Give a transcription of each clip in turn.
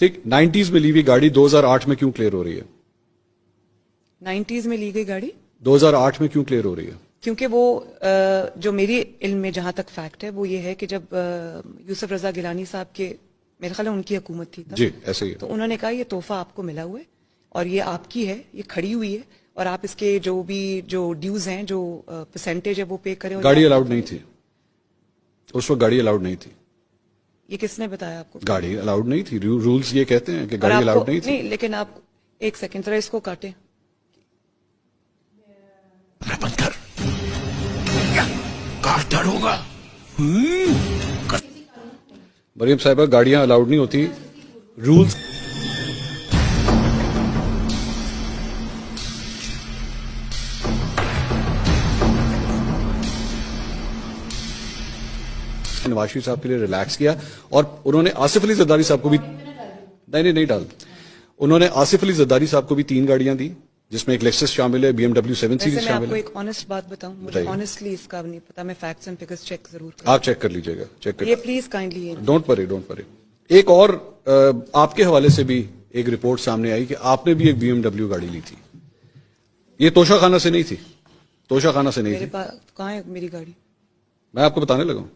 ٹھیک 90s میں لی ہوئی گاڑی 2008 میں کیوں کلیئر ہو رہی ہے؟ 90s میں لی گئی گاڑی 2008 میں کیوں کلیئر ہو رہی ہے؟ کیونکہ وہ جو میری علم میں جہاں تک فیکٹ ہے وہ یہ ہے کہ جب یوسف رضا گیلانی صاحب کے میرے خیال ہے ان کی حکومت تھی تب، جی ایسے ہی تو انہوں نے کہا یہ تحفہ آپ کو ملا ہوا ہے اور یہ آپ کی ہے، یہ کھڑی ہوئی ہے اور آپ اس کے جو بھی جو ڈیوز ہیں جو پرسنٹیج ہے وہ پے کریں. گاڑی الاؤڈ نہیں تھی اس وقت، گاڑی الاؤڈ نہیں تھی. یہ کس نے بتایا آپ کو؟ گاڑی الاؤڈ نہیں تھی، رولز یہ کہتے ہیں کہ گاڑی الاؤڈ نہیں تھی. نہیں لیکن آپ ایک سیکنڈ ذرا اس کو کاٹیں. بند کر کاٹر ہوگا. مریم صاحبہ گاڑیاں الاؤڈ نہیں ہوتی، رولز نواز شریف صاحب کے لیے ریلیکس کیا اور انہوں نے آصف علی زرداری صاحب کو بھی نہیں ڈال، انہوں نے آصف علی زرداری صاحب کو بھی 3 گاڑیاں دی جس میں ایک لیکسس شامل ہے، BMW 7 سیریز میں آپ شامل کو ہے. ایک آنےسٹ بات بتاؤں، مجھے آنےسٹلی اس کا نہیں پتا، میں فیکٹس اینڈ فگرز چیک ضرور کروں. آپ چیک کر لیجئے گا، چیک کر یہ پلیز کائنڈلی ڈونٹ وری. ایک اور آپ کے حوالے سے بھی ایک رپورٹ سامنے آئی کہ آپ نے بھی ایک BMW گاڑی لی تھی. یہ توشہ خانہ سے نہیں تھی، توشہ خانہ سے نہیں میرے تھی. پاس کہاں ہے میری گاڑی؟ میں آپ کو بتانے لگا ہوں.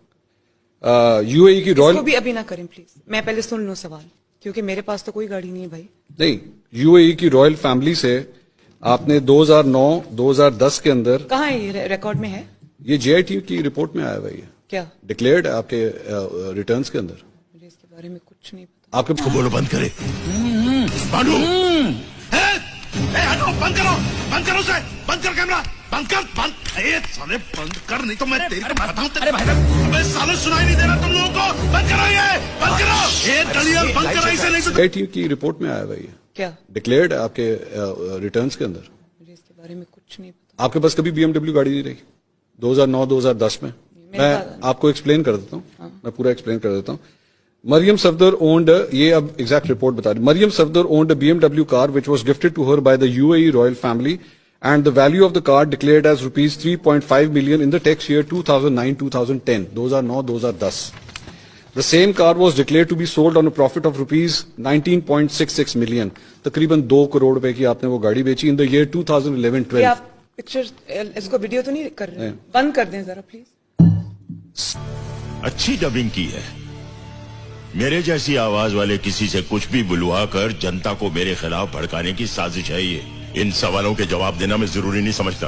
UAE کی رائل بھی ابھی نہ کریں پلیز، میں پہلے سن لوں سوال، کیونکہ میرے پاس تو کوئی گاڑی نہیں ہے بھائی. نہیں، UAE کی رائل فیملی سے آپ نے 2009-2010 کے اندر، کہاں ہے یہ ریکارڈ میں ہے؟ یہ JIT کی رپورٹ میں آیا ہوا ہے، کیا ڈکلیئرڈ ہے آپ کے ریٹرنز کے اندر. مجھے اس کے بارے میں کچھ نہیں پتا. آپ کے بولو بند کرے. بانو بند کرو، بند کرو اسے، بند کر کیمرہ، بند کر، سالے بند کر نہیں تو میں تیری کو بتاؤں. ابے سالے سنائی نہیں دے رہا تم لوگوں کو. بند کرو یہ، بند کرو دلیل، بند کرو اسے نہیں تو. JIT کی رپورٹ میں آیا ہوا ہے، کیا ڈکلیئرڈ ہے آپ کے ریٹرنز کے اندر. مجھے اس کے بارے میں کچھ نہیں پتا. آپ کے پاس کبھی BMW گاڑی نہیں رہی 2009-2010 میں؟ میں آپ کو ایکسپلین کر دیتا ہوں، میں پورا ایکسپلین کر دیتا ہوں. مریم صفدر اونڈ، یہ اب ایگزیکٹ رپورٹ بتا رہی. Maryam Safdar owned a BMW car which was gifted to her by the UAE royal family and the value of the car declared as rupees 3.5 million in the tax year 2009-2010, 2009-2010. The same car was declared to be sold on a profit of rupees 19.66 million. تقریباً 2 کروڑ روپے کی آپ نے وہ گاڑی بیچی in the year 2011-12. آپ picture اس کو ویڈیو تو نہیں کر رہے؟ بند کر دیں ذرا پلیز. اچھی ڈبنگ کی ہے. میرے جیسی آواز والے کسی سے کچھ بھی بلوا کر جنتا کو میرے خلاف بھڑکانے کی سازش ہے یہ. ان سوالوں کے جواب دینا میں ضروری نہیں سمجھتا.